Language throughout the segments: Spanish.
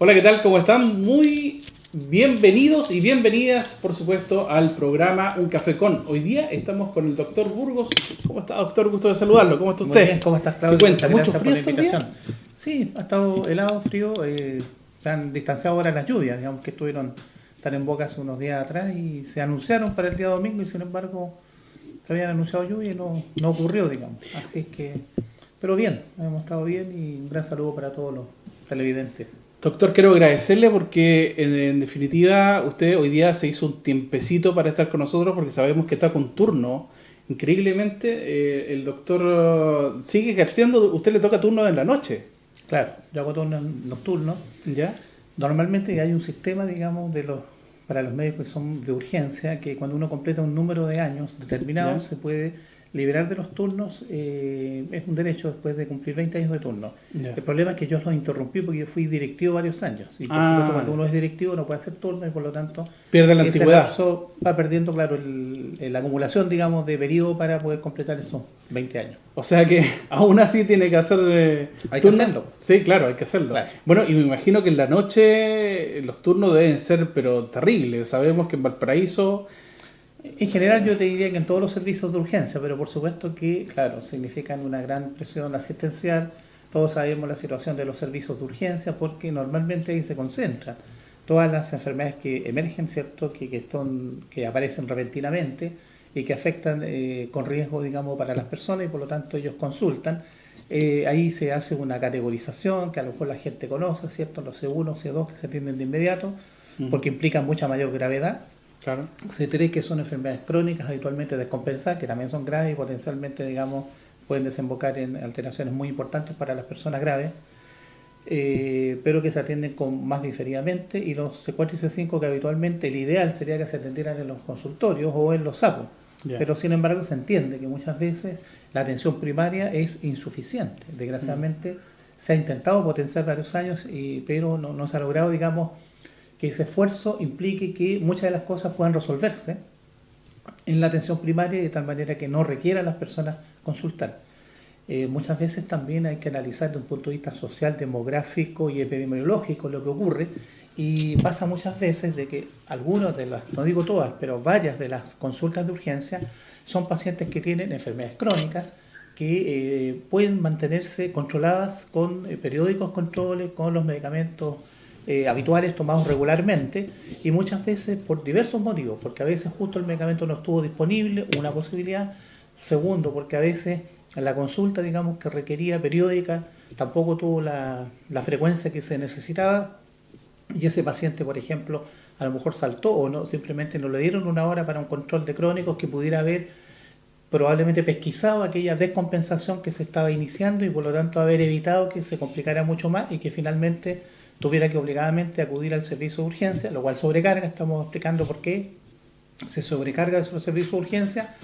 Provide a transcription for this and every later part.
Hola, ¿qué tal? ¿Cómo están? Muy bienvenidos y bienvenidas, por supuesto, al programa Un Café Con. Hoy día estamos con el doctor Burgos. ¿Cómo está, doctor? Gusto de saludarlo. ¿Cómo está Muy bien, usted? ¿cómo estás, ¿Qué Claudio? cuenta? Muchas ¿Mucho gracias por frío la estos días? invitación. Sí, ha estado helado, frío, se han distanciado ahora las lluvias, digamos que estuvieron tan en boca hace unos días atrás y se anunciaron para el día domingo y sin embargo se habían anunciado lluvia y no ocurrió, digamos. Así es que, pero bien, hemos estado bien y un gran saludo para todos los televidentes. Doctor, quiero agradecerle porque en definitiva usted hoy día se hizo un tiempecito para estar con nosotros porque sabemos que está con turno. Increíblemente, el doctor sigue ejerciendo, usted le toca turno en la noche, Claro, yo hago turnos nocturnos. ¿ya? Normalmente hay un sistema, digamos, para los médicos que son de urgencia, que cuando uno completa un número de años determinado ¿Ya? se puede liberar de los turnos, es un derecho después de cumplir 20 años de turno. ¿Ya? El problema es que yo los interrumpí porque yo fui directivo varios años y por supuesto Ah, cuando uno es directivo no puede hacer turno y por lo tanto pierde la ese antigüedad. lapso va perdiendo, claro, la acumulación, digamos, de periodo para poder completar esos 20 años. O sea que aún así tiene que hacer Hay que turnos. hacerlo. Sí, claro, hay que hacerlo. Claro. Bueno, y me imagino que en la noche los turnos deben ser pero terribles. Sabemos que en Valparaíso, En general yo te diría que en todos los servicios de urgencia, pero por supuesto que, claro, significan una gran presión asistencial. Todos sabemos la situación de los servicios de urgencia porque normalmente ahí se concentran todas las enfermedades que emergen, ¿cierto? Que aparecen repentinamente y que afectan con riesgo, digamos, para las personas y por lo tanto ellos consultan. Ahí se hace una categorización que a lo mejor la gente conoce, ¿cierto? Los C1, C2 que se atienden de inmediato porque implican mucha mayor gravedad. claro. C3 que son enfermedades crónicas habitualmente descompensadas, que también son graves y potencialmente, digamos, pueden desembocar en alteraciones muy importantes para las personas graves, pero que se atienden con más diferidamente, y los C4 y C5 que habitualmente el ideal sería que se atendieran en los consultorios o en los SAPO, Ya. pero sin embargo se entiende que muchas veces la atención primaria es insuficiente. Desgraciadamente se ha intentado potenciar varios años, pero no se ha logrado, digamos, que ese esfuerzo implique que muchas de las cosas puedan resolverse en la atención primaria de tal manera que no requieran las personas consultar. Muchas veces también hay que analizar desde un punto de vista social, demográfico y epidemiológico lo que ocurre y pasa muchas veces de que algunas de las, no digo todas, pero varias de las consultas de urgencia son pacientes que tienen enfermedades crónicas que pueden mantenerse controladas con periódicos controles, con los medicamentos habituales tomados regularmente y muchas veces por diversos motivos, porque a veces justo el medicamento no estuvo disponible, una posibilidad. Segundo, porque a veces la consulta, digamos, que requería periódica tampoco tuvo la frecuencia que se necesitaba y ese paciente, por ejemplo, a lo mejor saltó o no, simplemente no le dieron una hora para un control de crónicos que pudiera haber probablemente pesquisado aquella descompensación que se estaba iniciando y por lo tanto haber evitado que se complicara mucho más y que finalmente tuviera que obligadamente acudir al servicio de urgencia, lo cual sobrecarga, estamos explicando por qué se sobrecarga el servicio de urgencia,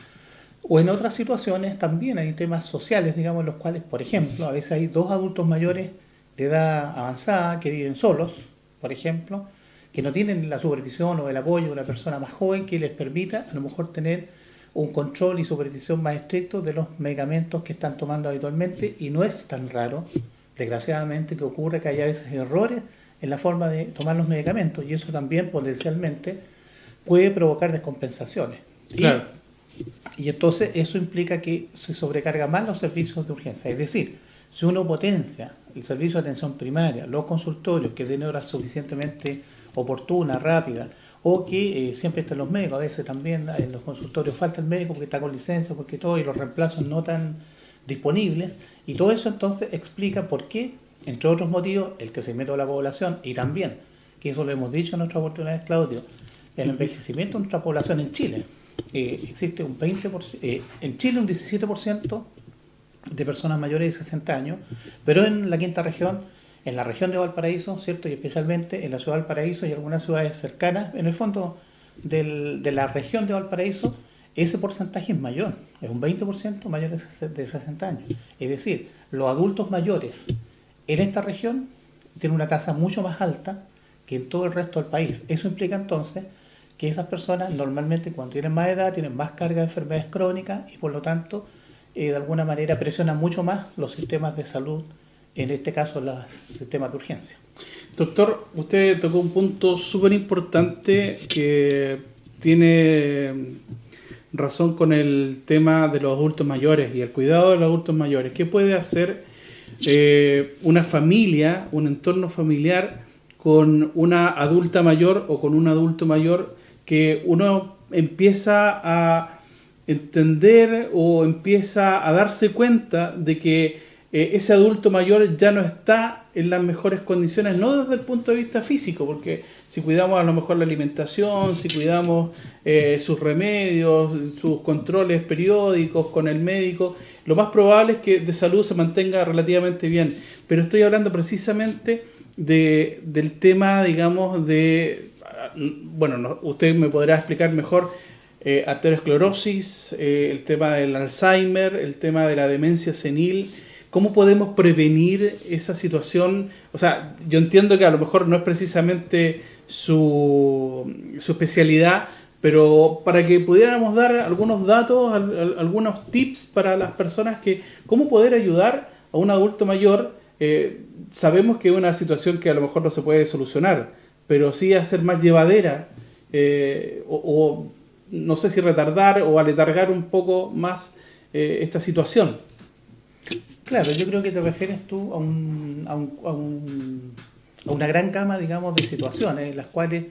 o en otras situaciones también hay temas sociales, digamos, en los cuales, por ejemplo, a veces hay dos adultos mayores de edad avanzada que viven solos, por ejemplo, que no tienen la supervisión o el apoyo de una persona más joven que les permita a lo mejor tener un control y supervisión más estricto de los medicamentos que están tomando habitualmente y no es tan raro desgraciadamente que ocurre que haya a veces errores en la forma de tomar los medicamentos y eso también potencialmente puede provocar descompensaciones. Claro. Y entonces eso implica que se sobrecarga más los servicios de urgencia. Es decir, si uno potencia el servicio de atención primaria, los consultorios que den horas suficientemente oportunas, rápidas, o que siempre están los médicos, a veces también en los consultorios falta el médico porque está con licencia, porque todo, y los reemplazos no tan disponibles, y todo eso entonces explica por qué, entre otros motivos, el crecimiento de la población y también, que eso lo hemos dicho en otras oportunidades, Claudio, el envejecimiento de nuestra población en Chile. Existe un 20%, en Chile un 17% de personas mayores de 60 años, pero en la quinta región, en la región de Valparaíso, ¿cierto? Y especialmente en la ciudad de Valparaíso y algunas ciudades cercanas, en el fondo de la región de Valparaíso, ese porcentaje es mayor, es un 20% mayores de 60 años. Es decir, los adultos mayores en esta región tienen una tasa mucho más alta que en todo el resto del país. Eso implica entonces que esas personas normalmente cuando tienen más edad tienen más carga de enfermedades crónicas y por lo tanto de alguna manera presionan mucho más los sistemas de salud, en este caso los sistemas de urgencia. Doctor, usted tocó un punto súper importante que tiene razón con el tema de los adultos mayores y el cuidado de los adultos mayores. ¿Qué puede hacer una familia, un entorno familiar con una adulta mayor o con un adulto mayor que uno empieza a entender o empieza a darse cuenta de que ese adulto mayor ya no está en las mejores condiciones, no desde el punto de vista físico, porque si cuidamos a lo mejor la alimentación, si cuidamos sus remedios, sus controles periódicos con el médico, lo más probable es que de salud se mantenga relativamente bien. Pero estoy hablando precisamente del tema, digamos, bueno, usted me podrá explicar mejor, arteriosclerosis, el tema del Alzheimer, el tema de la demencia senil. ¿Cómo podemos prevenir esa situación? O sea, yo entiendo que a lo mejor no es precisamente su especialidad, pero para que pudiéramos dar algunos datos, algunos tips para las personas que cómo poder ayudar a un adulto mayor. Sabemos que es una situación que a lo mejor no se puede solucionar, pero sí hacer más llevadera o no sé si retardar o aletargar un poco más esta situación. Claro, yo creo que te refieres tú a una gran gama, digamos, de situaciones en las cuales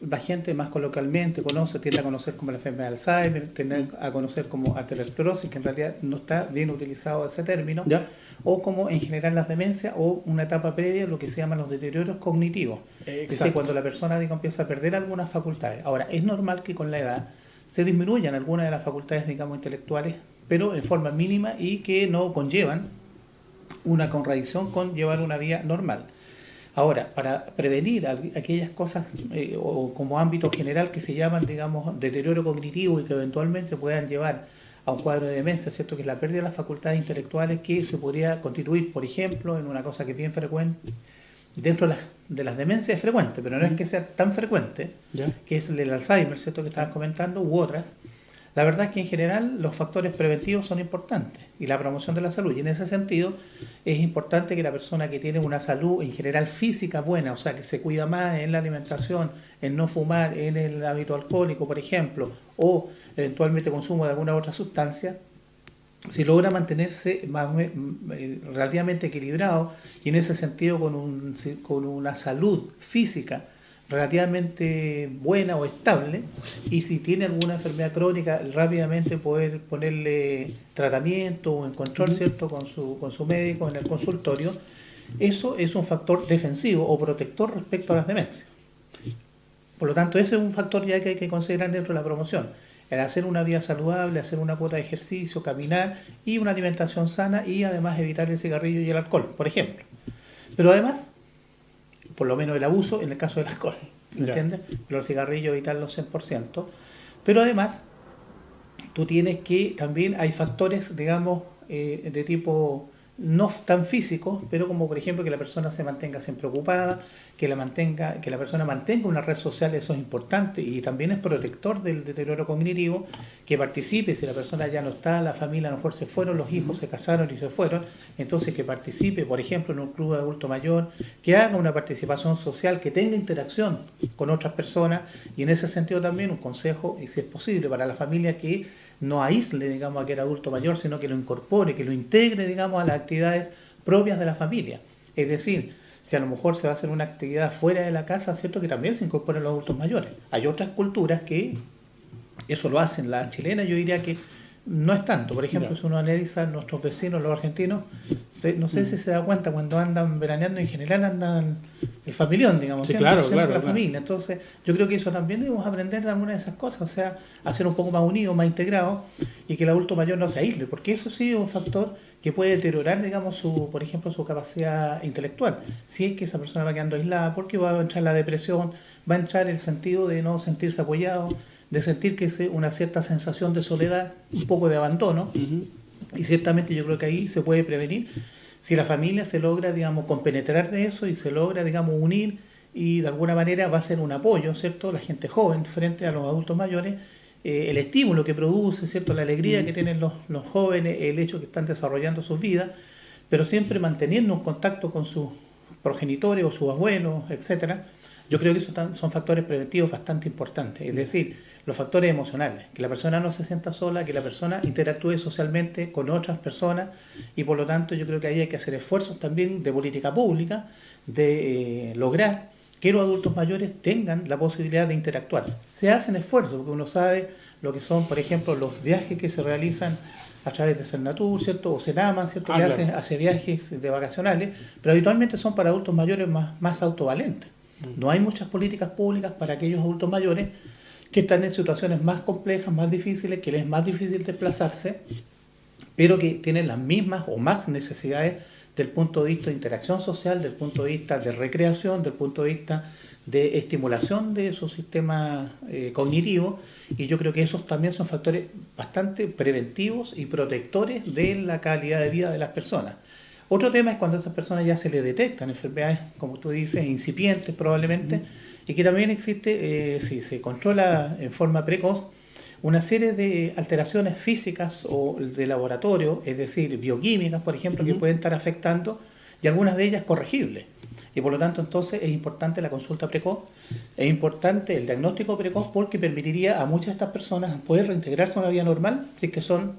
la gente más coloquialmente tiende a conocer como la enfermedad de Alzheimer, tiende a conocer como arteriosclerosis, que en realidad no está bien utilizado ese término, ¿Ya? o como en general las demencias o una etapa previa, lo que se llaman los deterioros cognitivos. Es decir, cuando la persona, digamos, empieza a perder algunas facultades. Ahora, es normal que con la edad se disminuyan algunas de las facultades, digamos, intelectuales, pero en forma mínima y que no conllevan una contradicción con llevar una vida normal. Ahora, para prevenir aquellas cosas o como ámbito general que se llaman, digamos, deterioro cognitivo y que eventualmente puedan llevar a un cuadro de demencia, ¿cierto? Que es la pérdida de las facultades intelectuales que se podría constituir, por ejemplo, en una cosa que es bien frecuente, dentro de las demencias es frecuente, pero no es que sea tan frecuente, ¿Ya? que es el Alzheimer, ¿cierto? Que estabas comentando, u otras. La verdad es que en general los factores preventivos son importantes y la promoción de la salud. Y en ese sentido es importante que la persona que tiene una salud en general física buena, o sea, que se cuida más en la alimentación, en no fumar, en el hábito alcohólico, por ejemplo, o eventualmente consumo de alguna otra sustancia, si logra mantenerse relativamente equilibrado y en ese sentido con una salud física relativamente buena o estable, y si tiene alguna enfermedad crónica, rápidamente poder ponerle tratamiento o en control, ¿cierto?, con su médico en el consultorio. Eso es un factor defensivo o protector respecto a las demencias. Por lo tanto, ese es un factor ya que hay que considerar dentro de la promoción. El hacer una vida saludable, hacer una cuota de ejercicio, caminar y una alimentación sana, y además evitar el cigarrillo y el alcohol, por ejemplo. Pero además, por lo menos el abuso en el caso del alcohol, ¿me entiendes? Pero el cigarrillo evitarlo 100%. Pero además, tú tienes que, también hay factores, digamos, de tipo no tan físicos, pero como por ejemplo que la persona se mantenga siempre ocupada, que la persona mantenga una red social, eso es importante, y también es protector del deterioro cognitivo, que participe, si la persona ya no está, la familia a lo mejor se fueron, los hijos se casaron y se fueron, entonces que participe, por ejemplo, en un club de adulto mayor, que haga una participación social, que tenga interacción con otras personas, y en ese sentido también un consejo, y si es posible, para la familia, que no aísle, digamos, a aquel adulto mayor, sino que lo incorpore, que lo integre, digamos, a las actividades propias de la familia. Es decir, si a lo mejor se va a hacer una actividad fuera de la casa, ¿cierto?, que también se incorporen los adultos mayores. Hay otras culturas que eso lo hacen. La chilena yo diría que no es tanto. Por ejemplo, si uno analiza nuestros vecinos, los argentinos, no sé si se da cuenta, cuando andan veraneando en general andan el familión, digamos, sí, siempre, claro, la familia. Entonces yo creo que eso también debemos aprender de alguna de esas cosas, o sea, hacer un poco más unidos, más integrados, y que el adulto mayor no se aísle, porque eso sí es un factor que puede deteriorar, digamos, por ejemplo, su capacidad intelectual. Si es que esa persona va quedando aislada, porque va a entrar la depresión, va a entrar el sentido de no sentirse apoyado, de sentir que es una cierta sensación de soledad, un poco de abandono, y ciertamente yo creo que ahí se puede prevenir si la familia se logra, digamos, compenetrar de eso y se logra, digamos, unir, y de alguna manera va a ser un apoyo, ¿cierto?, la gente joven frente a los adultos mayores, el estímulo que produce, ¿cierto?, la alegría que tienen los jóvenes, el hecho que están desarrollando sus vidas, pero siempre manteniendo un contacto con progenitores o sus abuelos, etcétera, yo creo que esos son factores preventivos bastante importantes. Es decir, los factores emocionales, que la persona no se sienta sola, que la persona interactúe socialmente con otras personas, y por lo tanto yo creo que ahí hay que hacer esfuerzos también de política pública, de lograr que los adultos mayores tengan la posibilidad de interactuar. Se hacen esfuerzos, porque uno sabe lo que son, por ejemplo, los viajes que se realizan a través de Cernatur, ¿cierto? O Cenaman, ¿cierto? Que claro. hace viajes de vacacionales, pero habitualmente son para adultos mayores más autovalentes. No hay muchas políticas públicas para aquellos adultos mayores que están en situaciones más complejas, más difíciles, que les es más difícil desplazarse, pero que tienen las mismas o más necesidades del punto de vista de interacción social, del punto de vista de recreación, del punto de vista de estimulación de su sistema cognitivo, y yo creo que esos también son factores bastante preventivos y protectores de la calidad de vida de las personas. Otro tema es cuando a esas personas ya se les detectan enfermedades, como tú dices, incipientes probablemente, y que también existe, si se controla en forma precoz, una serie de alteraciones físicas o de laboratorio, es decir, bioquímicas, por ejemplo, que pueden estar afectando, y algunas de ellas corregibles. Y por lo tanto, entonces, es importante la consulta precoz, es importante el diagnóstico precoz, porque permitiría a muchas de estas personas poder reintegrarse a una vida normal, si es que son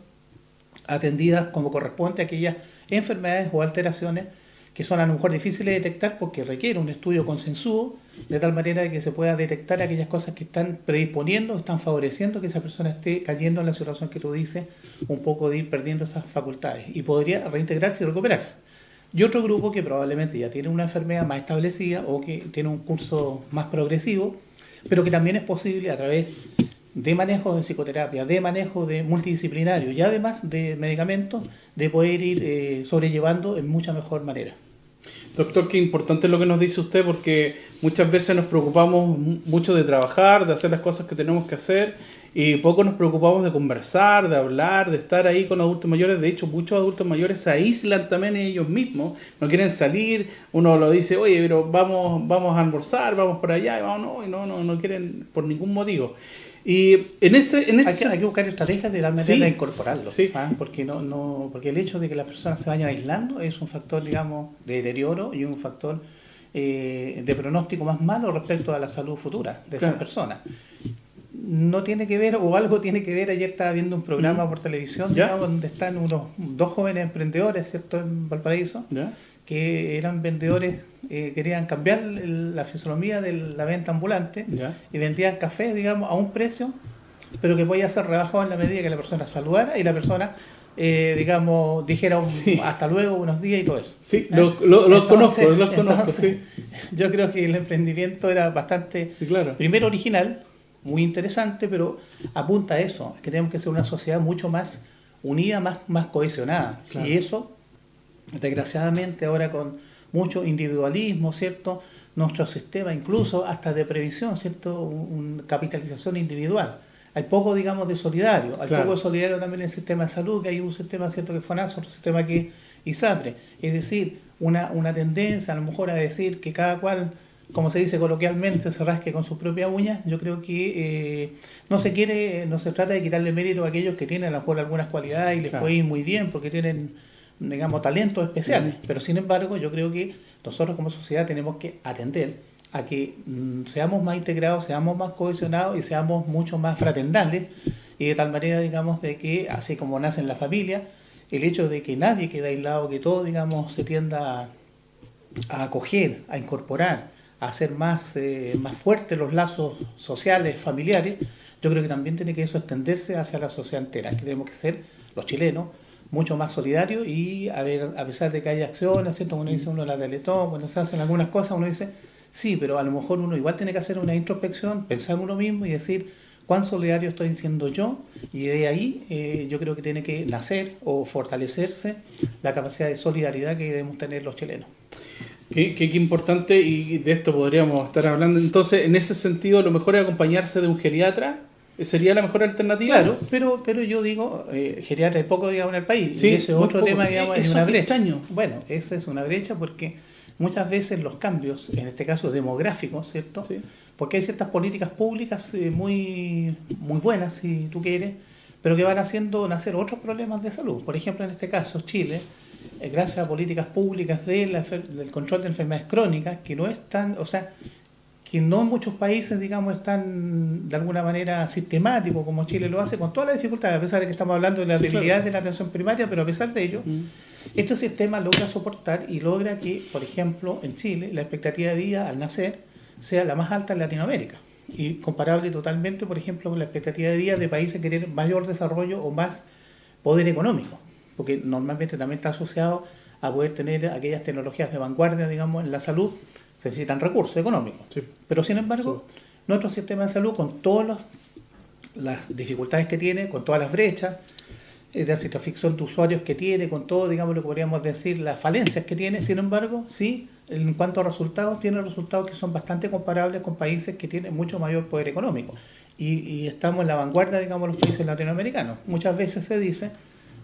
atendidas como corresponde a aquellas enfermedades o alteraciones que son a lo mejor difíciles de detectar porque requiere un estudio consensuado, de tal manera que se pueda detectar aquellas cosas que están predisponiendo, están favoreciendo que esa persona esté cayendo en la situación que tú dices, un poco de ir perdiendo esas facultades, y podría reintegrarse y recuperarse. Y otro grupo que probablemente ya tiene una enfermedad más establecida o que tiene un curso más progresivo, pero que también es posible a través de manejo de psicoterapia, de manejo de multidisciplinario y además de medicamentos, de poder ir sobrellevando en mucha mejor manera. Doctor, qué importante es lo que nos dice usted, porque muchas veces nos preocupamos mucho de trabajar, de hacer las cosas que tenemos que hacer, y poco nos preocupamos de conversar, de hablar, de estar ahí con adultos mayores. De hecho, muchos adultos mayores se aíslan también ellos mismos, no quieren salir. Uno lo dice, oye, pero vamos a almorzar, vamos por allá, y no quieren por ningún motivo. Y hay que buscar estrategias de la manera de incorporarlos, sí. porque porque el hecho de que las personas se vayan aislando es un factor, digamos, de deterioro y un factor de pronóstico más malo respecto a la salud futura de esas personas. No tiene que ver, o algo tiene que ver. Ayer estaba viendo un programa por televisión, digamos, donde están dos jóvenes emprendedores, ¿cierto?, en Valparaíso, que eran vendedores, querían cambiar la fisonomía de la venta ambulante, y vendían café, digamos, a un precio, pero que podía ser rebajado en la medida que la persona saludara y la persona, digamos, dijera hasta luego, buenos días y todo eso. Sí, los conozco, sí. Yo creo que el emprendimiento era bastante, primero original, muy interesante, pero apunta a eso, que tenemos que ser una sociedad mucho más unida, más cohesionada. Claro. Y eso, desgraciadamente, ahora con mucho individualismo, ¿cierto?, nuestro sistema incluso hasta de previsión, ¿cierto?, una capitalización individual. Hay poco, digamos, de solidario. Hay poco de solidario también en el sistema de salud, que hay un sistema, ¿cierto?, que es FONASA, otro sistema que es ISAPRE. Es decir, una tendencia a lo mejor a decir que cada cual, como se dice coloquialmente, se rasque con sus propias uñas. Yo creo que no se trata de quitarle mérito a aquellos que tienen a lo mejor algunas cualidades y les puede ir muy bien porque tienen, digamos, talentos especiales, pero sin embargo yo creo que nosotros como sociedad tenemos que atender a que seamos más integrados, seamos más cohesionados y seamos mucho más fraternales, y de tal manera, digamos, de que así como nace en la familia, el hecho de que nadie quede aislado, que todo, digamos, se tienda a acoger, a incorporar, a hacer más fuertes los lazos sociales, familiares. Yo creo que también tiene que eso extenderse hacia la sociedad entera, que tenemos que ser los chilenos mucho más solidarios, y a pesar de que hay acciones, ¿cierto? Uno dice, la Teletón, cuando se hacen algunas cosas, uno dice, sí, pero a lo mejor uno igual tiene que hacer una introspección, pensar en uno mismo y decir, ¿cuán solidario estoy siendo yo? Y de ahí yo creo que tiene que nacer o fortalecerse la capacidad de solidaridad que debemos tener los chilenos. Qué importante, y de esto podríamos estar hablando. Entonces, en ese sentido, lo mejor es acompañarse de un geriatra. ¿Sería la mejor alternativa? Claro, pero yo digo, geriatra es poco, digamos, en el país. Sí, y ese es otro poco. Tema, digamos, es una brecha. Bueno, esa es una brecha porque muchas veces los cambios, en este caso demográficos, ¿cierto? Sí. Porque hay ciertas políticas públicas muy buenas, si tú quieres, pero que van haciendo nacer otros problemas de salud. Por ejemplo, en este caso, Chile gracias a políticas públicas del control de enfermedades crónicas, que no están, o sea, que no en muchos países, digamos, están de alguna manera sistemático como Chile lo hace, con todas las dificultades, a pesar de que estamos hablando de la debilidad de la atención primaria, pero a pesar de ello, este sistema logra soportar y logra que, por ejemplo, en Chile, la expectativa de vida al nacer sea la más alta en Latinoamérica, y comparable totalmente, por ejemplo, con la expectativa de vida de países que tienen mayor desarrollo o más poder económico, porque normalmente también está asociado a poder tener aquellas tecnologías de vanguardia, digamos, en la salud. Se necesitan recursos económicos. Sí. Pero sin embargo, sí, nuestro sistema de salud, con todas las dificultades que tiene, con todas las brechas de satisfacción de usuarios que tiene, con todo, digamos, lo que podríamos decir, las falencias que tiene, sin embargo, sí, en cuanto a resultados, tiene resultados que son bastante comparables con países que tienen mucho mayor poder económico. Y estamos en la vanguardia, digamos, los países latinoamericanos. Muchas veces se dice,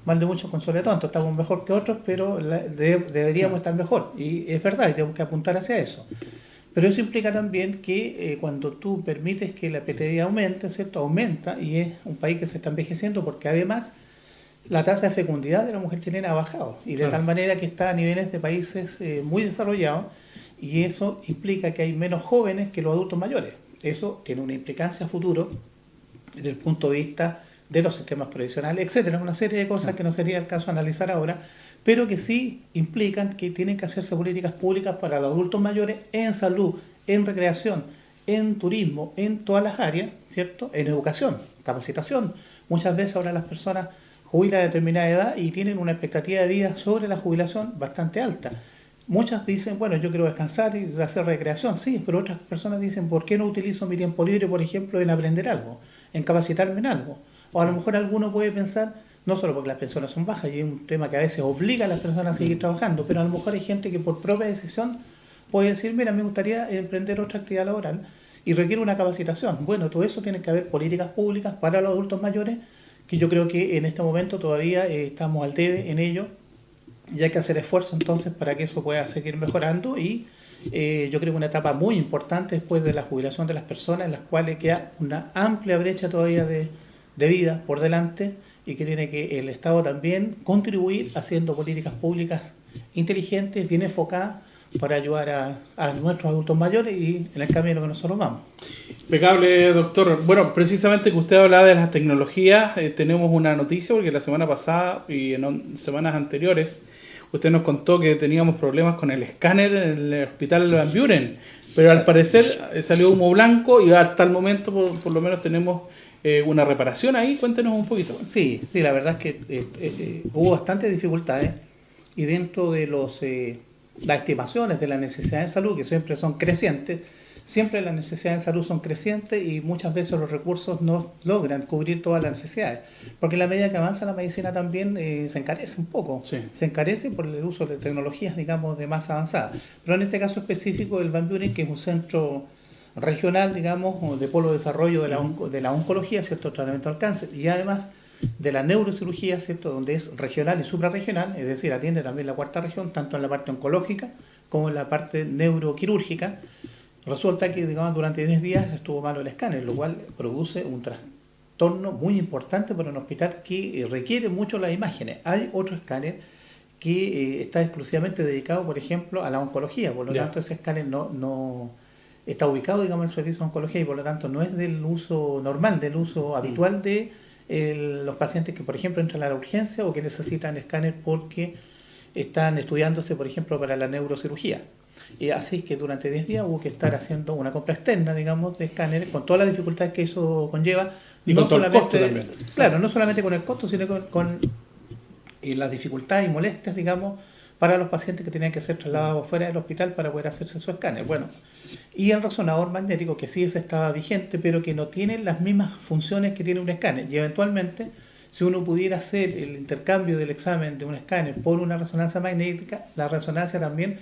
mal de muchos consuelo tonto, estamos mejor que otros, pero deberíamos estar mejor. Y es verdad, y tenemos que apuntar hacia eso. Pero eso implica también que cuando tú permites que la PTD aumente, ¿cierto? Aumenta, y es un país que se está envejeciendo, porque además la tasa de fecundidad de la mujer chilena ha bajado, y de tal manera que está a niveles de países muy desarrollados, y eso implica que hay menos jóvenes que los adultos mayores. Eso tiene una implicancia a futuro desde el punto de vista de los sistemas previsionales, etcétera, una serie de cosas que no sería el caso analizar ahora, pero que sí implican que tienen que hacerse políticas públicas para los adultos mayores en salud, en recreación, en turismo, en todas las áreas, ¿cierto? En educación, capacitación. Muchas veces ahora las personas jubilan a determinada edad y tienen una expectativa de vida sobre la jubilación bastante alta. Muchas dicen, bueno, yo quiero descansar y hacer recreación, sí, pero otras personas dicen, ¿por qué no utilizo mi tiempo libre, por ejemplo, en aprender algo, en capacitarme en algo? O a lo mejor alguno puede pensar, no solo porque las pensiones son bajas, y es un tema que a veces obliga a las personas a seguir trabajando, pero a lo mejor hay gente que por propia decisión puede decir, mira, me gustaría emprender otra actividad laboral y requiere una capacitación. Bueno, todo eso tiene que haber políticas públicas para los adultos mayores, que yo creo que en este momento todavía estamos al debe en ello, y hay que hacer esfuerzo entonces para que eso pueda seguir mejorando, y yo creo que una etapa muy importante después de la jubilación de las personas, en las cuales queda una amplia brecha todavía de vida por delante, y que tiene que el Estado también contribuir haciendo políticas públicas inteligentes, bien enfocadas, para ayudar a nuestros adultos mayores y en el camino que nosotros vamos. Impecable, doctor. Bueno, precisamente que usted hablaba de las tecnologías, tenemos una noticia, porque la semana pasada y en semanas anteriores usted nos contó que teníamos problemas con el escáner en el hospital Van Buren, pero al parecer salió humo blanco y hasta el momento por lo menos tenemos una reparación ahí. Cuéntenos un poquito. Sí, la verdad es que hubo bastantes dificultades, y dentro de las estimaciones de las necesidades de salud, que siempre son crecientes, siempre las necesidades de salud son crecientes, y muchas veces los recursos no logran cubrir todas las necesidades, porque a la medida que avanza la medicina también se encarece un poco, sí. Se encarece por el uso de tecnologías, digamos, de más avanzada. Pero en este caso específico el Van Buren, que es un centro regional, digamos, de polo de desarrollo de la oncología, ¿cierto?, tratamiento del cáncer, y además de la neurocirugía, ¿cierto?, donde es regional y suprarregional, es decir, atiende también la cuarta región, tanto en la parte oncológica como en la parte neuroquirúrgica. Resulta que, digamos, durante 10 días estuvo malo el escáner, lo cual produce un trastorno muy importante para un hospital que requiere mucho las imágenes. Hay otro escáner que está exclusivamente dedicado, por ejemplo, a la oncología, por lo tanto ese escáner no está ubicado, digamos, en el servicio de oncología, y por lo tanto no es del uso normal, del uso habitual de los pacientes que, por ejemplo, entran a la urgencia o que necesitan escáner porque están estudiándose, por ejemplo, para la neurocirugía. Y así que durante 10 días hubo que estar haciendo una compra externa, digamos, de escáneres, con todas las dificultades que eso conlleva. Y no con todo el costo también. Claro, no solamente con el costo, sino con las dificultades y molestias, digamos, para los pacientes que tenían que ser trasladados fuera del hospital para poder hacerse su escáner. Bueno, y el resonador magnético, que sí ese estaba vigente, pero que no tiene las mismas funciones que tiene un escáner. Y eventualmente, si uno pudiera hacer el intercambio del examen de un escáner por una resonancia magnética, la resonancia también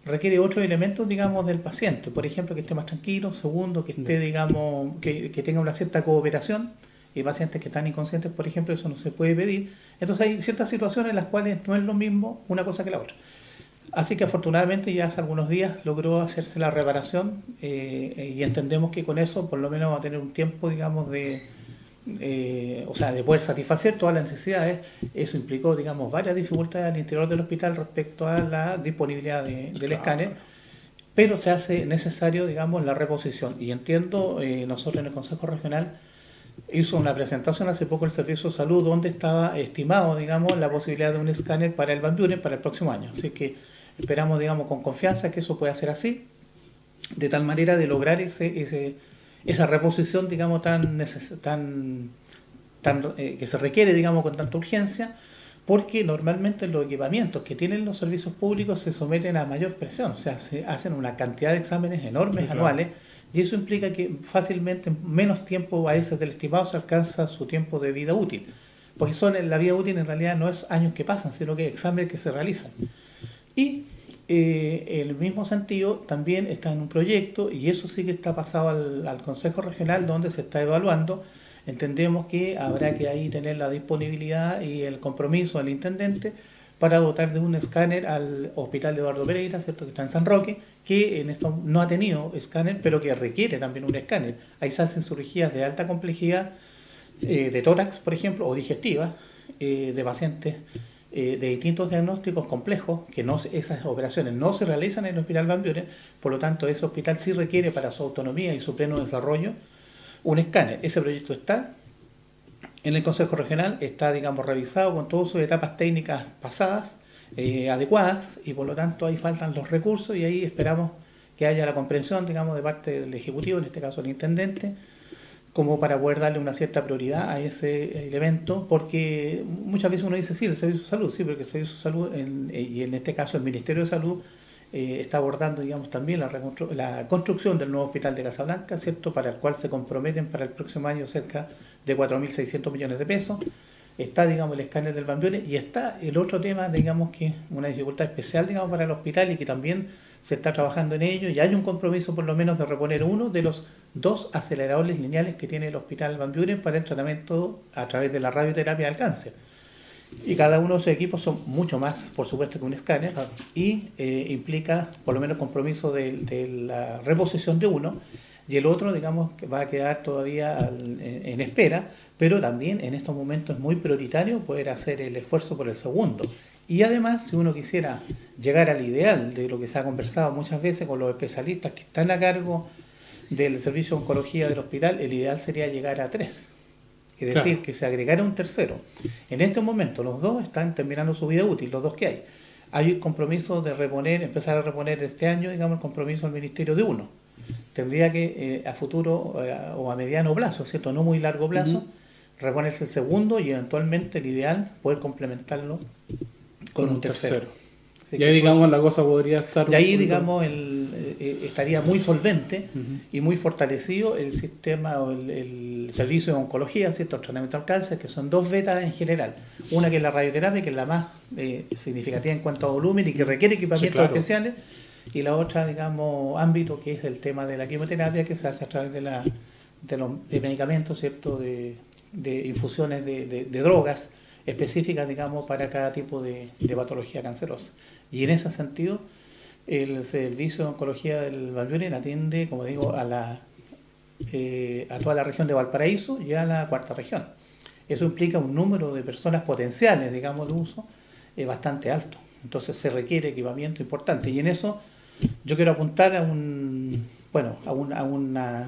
requiere otros elementos, digamos, del paciente. Por ejemplo, que esté más tranquilo. Segundo, que esté, digamos, que tenga una cierta cooperación. Y pacientes que están inconscientes, por ejemplo, eso no se puede pedir. Entonces hay ciertas situaciones en las cuales no es lo mismo una cosa que la otra. Así que afortunadamente ya hace algunos días logró hacerse la reparación, y entendemos que con eso por lo menos va a tener un tiempo, digamos, de o sea, de poder satisfacer todas las necesidades. Eso implicó, digamos, varias dificultades al interior del hospital respecto a la disponibilidad del escáner, pero se hace necesario, digamos, la reposición. Y entiendo, nosotros en el Consejo Regional hizo una presentación hace poco el Servicio de Salud donde estaba estimado, digamos, la posibilidad de un escáner para el Van Buren para el próximo año. Así que esperamos, digamos, con confianza que eso pueda ser así, de tal manera de lograr esa reposición, digamos, que se requiere, digamos, con tanta urgencia, porque normalmente los equipamientos que tienen los servicios públicos se someten a mayor presión, o sea, se hacen una cantidad de exámenes enormes, sí, anuales, y eso implica que fácilmente en menos tiempo a ese del estimado se alcanza su tiempo de vida útil, porque la vida útil en realidad no es años que pasan, sino que exámenes que se realizan. Y en el mismo sentido también está en un proyecto, y eso sí que está pasado al Consejo Regional, donde se está evaluando. Entendemos que habrá que ahí tener la disponibilidad y el compromiso del intendente para dotar de un escáner al Hospital Eduardo Pereira, ¿cierto?, que está en San Roque, que en esto no ha tenido escáner, pero que requiere también un escáner. Ahí se hacen cirugías de alta complejidad, de tórax, por ejemplo, o digestiva, de pacientes de distintos diagnósticos complejos, que esas operaciones no se realizan en el Hospital Van Buren, por lo tanto ese hospital sí requiere para su autonomía y su pleno desarrollo un escáner. Ese proyecto está en el Consejo Regional, está, digamos, revisado con todas sus etapas técnicas pasadas, adecuadas, y por lo tanto ahí faltan los recursos, y ahí esperamos que haya la comprensión, digamos, de parte del Ejecutivo, en este caso el Intendente, como para poder darle una cierta prioridad a ese elemento, porque muchas veces uno dice, sí, el Servicio de Salud, sí, porque el Servicio de Salud, y en este caso el Ministerio de Salud, está abordando, digamos, también la construcción del nuevo hospital de Casablanca, ¿cierto?, para el cual se comprometen para el próximo año cerca de 4.600 millones de pesos. Está, digamos, el escáner del Van Buren, y está el otro tema, digamos, que es una dificultad especial, digamos, para el hospital, y que también se está trabajando en ello, y hay un compromiso por lo menos de reponer uno de los 2 aceleradores lineales que tiene el Hospital Van Buren para el tratamiento a través de la radioterapia del cáncer. Y cada uno de esos equipos son mucho más, por supuesto, que un escáner, y implica por lo menos compromiso de la reposición de uno, y el otro, digamos, que va a quedar todavía en espera, pero también en estos momentos es muy prioritario poder hacer el esfuerzo por el segundo. Y además, si uno quisiera llegar al ideal de lo que se ha conversado muchas veces con los especialistas que están a cargo del servicio de oncología del hospital, el ideal sería llegar a 3. Es decir, claro, que se agregara un tercero. En este momento los 2 están terminando su vida útil, los 2 que hay. Hay un compromiso de empezar a reponer este año, digamos, el compromiso del Ministerio de 1. Tendría que a futuro o a mediano plazo, ¿cierto?, no muy largo plazo, reponerse el segundo, y eventualmente el ideal poder complementarlo con un tercero. Y ahí, digamos, la cosa podría estar... Y ahí, digamos, estaría muy solvente y muy fortalecido el sistema o el servicio de oncología, ¿cierto?, el tratamiento al cáncer, que son 2 betas en general. Una que es la radioterapia, que es la más significativa en cuanto a volumen y que requiere equipamientos, sí, claro, especiales, y la otra, digamos, ámbito, que es el tema de la quimioterapia, que se hace a través de medicamentos, ¿cierto?, de infusiones de drogas específicas, digamos, para cada tipo de patología cancerosa. Y en ese sentido, el servicio de oncología del Van Buren atiende, como digo, a toda la región de Valparaíso y a la 4ª región. Eso implica un número de personas potenciales, digamos, de uso bastante alto. Entonces se requiere equipamiento importante. Y en eso yo quiero apuntar a una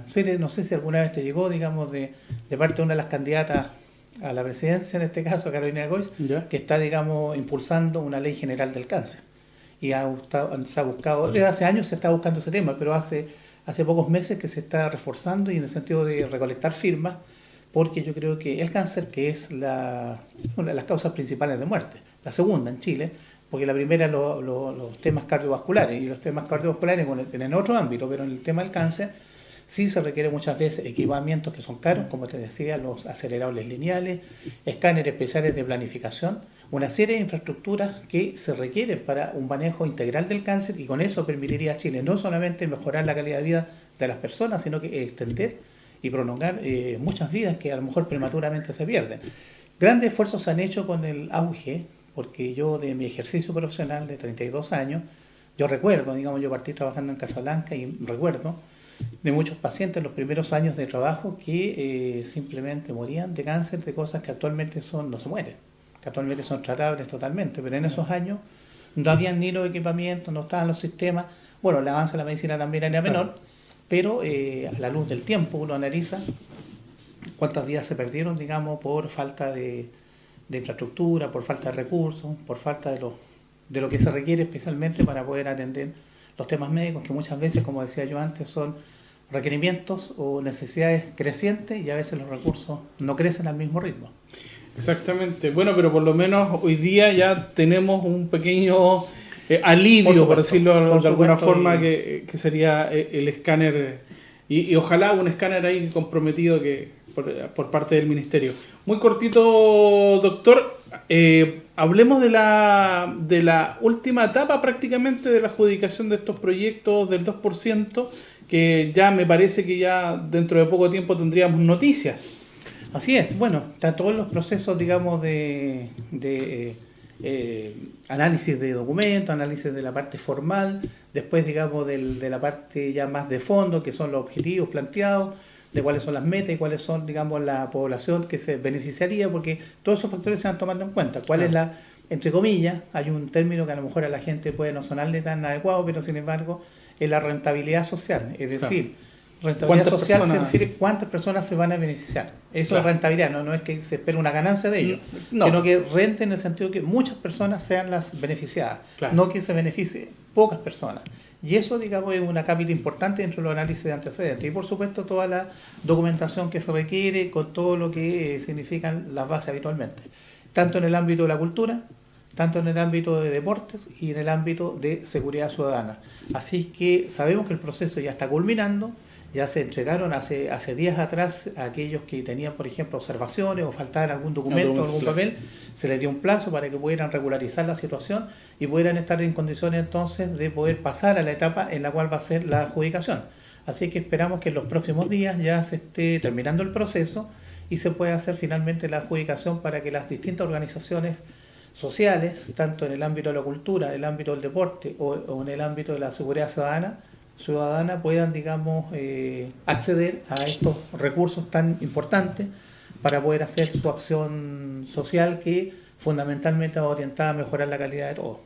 serie, no sé si alguna vez te llegó, digamos, de parte de una de las candidatas a la presidencia, en este caso Carolina Gois, que está, digamos, impulsando una ley general del cáncer. Y se ha buscado, desde hace años se está buscando ese tema, pero hace pocos meses que se está reforzando, y en el sentido de recolectar firmas, porque yo creo que el cáncer, que es una de las causas principales de muerte, la segunda en Chile, porque la primera los temas cardiovasculares, y los temas cardiovasculares en otro ámbito, pero en el tema del cáncer sí se requiere muchas veces equipamientos que son caros, como te decía, los aceleradores lineales, escáneres especiales de planificación, una serie de infraestructuras que se requieren para un manejo integral del cáncer, y con eso permitiría a Chile no solamente mejorar la calidad de vida de las personas, sino que extender y prolongar muchas vidas que a lo mejor prematuramente se pierden. Grandes esfuerzos se han hecho con el auge, porque yo, de mi ejercicio profesional de 32 años, yo recuerdo, digamos, yo partí trabajando en Casablanca, y recuerdo de muchos pacientes en los primeros años de trabajo que simplemente morían de cáncer, de cosas que actualmente no se mueren, que actualmente son tratables totalmente, pero en esos años no habían ni los equipamientos, no estaban los sistemas. Bueno, el avance de la medicina también era menor, pero a la luz del tiempo uno analiza cuántos días se perdieron, digamos, por falta de infraestructura, por falta de recursos, por falta de lo que se requiere especialmente para poder atender los temas médicos, que muchas veces, como decía yo antes, son requerimientos o necesidades crecientes y a veces los recursos no crecen al mismo ritmo. Exactamente. Bueno, pero por lo menos hoy día ya tenemos un pequeño alivio, por decirlo de alguna forma, que sería el escáner, y ojalá un escáner ahí comprometido por parte del Ministerio. Muy cortito, doctor. Hablemos de la última etapa prácticamente de la adjudicación de estos proyectos del 2%, que ya me parece que ya dentro de poco tiempo tendríamos noticias. Así es, bueno, está todos los procesos, digamos, de análisis de documentos, análisis de la parte formal, después, digamos, de la parte ya más de fondo, que son los objetivos planteados, de cuáles son las metas y cuáles son, digamos, la población que se beneficiaría, porque todos esos factores se van tomando en cuenta. ¿Cuál es la, entre comillas, hay un término que a lo mejor a la gente puede no sonarle tan adecuado, pero sin embargo, es la rentabilidad social, es decir, rentabilidad social se refiere a cuántas personas se van a beneficiar. Eso es rentabilidad, no es que se espere una ganancia de ellos, sino que rente en el sentido que muchas personas sean las beneficiadas, no que se beneficie pocas personas. Y eso, digamos, es una cápita importante dentro de los análisis de antecedentes. Y por supuesto toda la documentación que se requiere con todo lo que significan las bases habitualmente, tanto en el ámbito de la cultura, tanto en el ámbito de deportes y en el ámbito de seguridad ciudadana. Así que sabemos que el proceso ya está culminando. Ya se entregaron hace días atrás a aquellos que tenían, por ejemplo, observaciones o faltaban algún documento o algún papel, se les dio un plazo para que pudieran regularizar la situación y pudieran estar en condiciones entonces de poder pasar a la etapa en la cual va a ser la adjudicación. Así que esperamos que en los próximos días ya se esté terminando el proceso y se pueda hacer finalmente la adjudicación para que las distintas organizaciones sociales, tanto en el ámbito de la cultura, en el ámbito del deporte o en el ámbito de la seguridad ciudadana puedan, digamos, acceder a estos recursos tan importantes para poder hacer su acción social que fundamentalmente va orientada a mejorar la calidad de todos.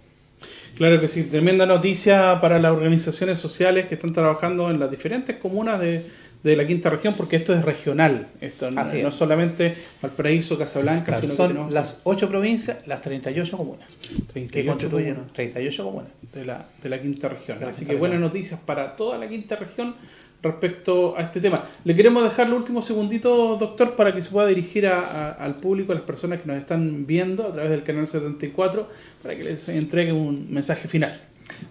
Claro que sí, tremenda noticia para las organizaciones sociales que están trabajando en las diferentes comunas de la quinta región, porque esto es regional, esto no es solamente Valparaíso, Casablanca, sino son que tenemos las 8 provincias, las 38 comunas, 38 comunas de la quinta región. Así que buenas noticias para toda la quinta región respecto a este tema. Le queremos dejar los últimos segunditos, doctor, para que se pueda dirigir al público, a las personas que nos están viendo a través del canal 74, para que les entregue un mensaje final.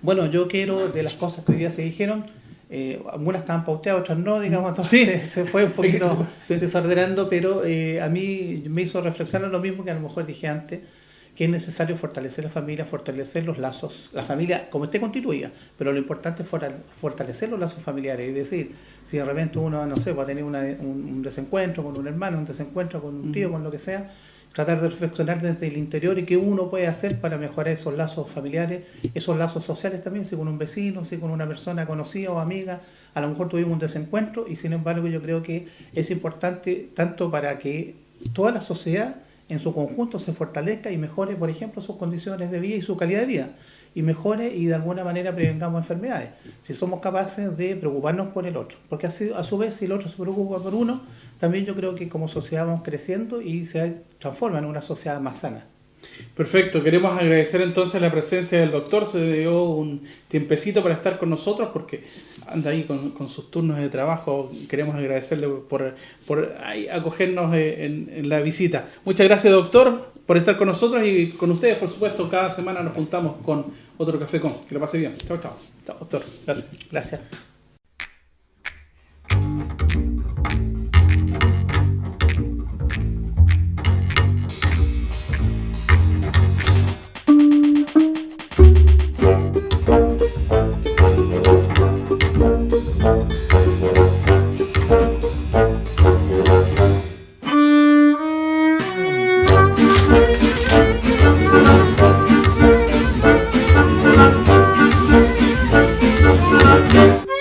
Bueno, yo quiero, de las cosas que hoy día se dijeron, algunas estaban pauteadas, otras no, digamos, entonces se fue un poquito desordenando, pero a mí me hizo reflexionar lo mismo que a lo mejor dije antes, que es necesario fortalecer la familia, fortalecer los lazos, la familia como esté constituida, pero lo importante es fortalecer los lazos familiares, es decir, si de repente uno, no sé, va a tener un desencuentro con un hermano, un desencuentro con un tío, con lo que sea, tratar de reflexionar desde el interior y qué uno puede hacer para mejorar esos lazos familiares, esos lazos sociales también, si con un vecino, si con una persona conocida o amiga, a lo mejor tuvimos un desencuentro y sin embargo yo creo que es importante tanto para que toda la sociedad en su conjunto se fortalezca y mejore, por ejemplo, sus condiciones de vida y su calidad de vida, y mejore y de alguna manera prevengamos enfermedades, si somos capaces de preocuparnos por el otro, porque así, a su vez si el otro se preocupa por uno, también yo creo que como sociedad vamos creciendo y se transforma en una sociedad más sana. Perfecto, queremos agradecer entonces la presencia del doctor, se dio un tiempecito para estar con nosotros porque anda ahí con sus turnos de trabajo, queremos agradecerle por ahí acogernos en la visita. Muchas gracias, doctor, por estar con nosotros y con ustedes, por supuesto, cada semana nos juntamos con otro Café Con. Que lo pase bien. Chao, chao. Chao, doctor. Gracias. Gracias.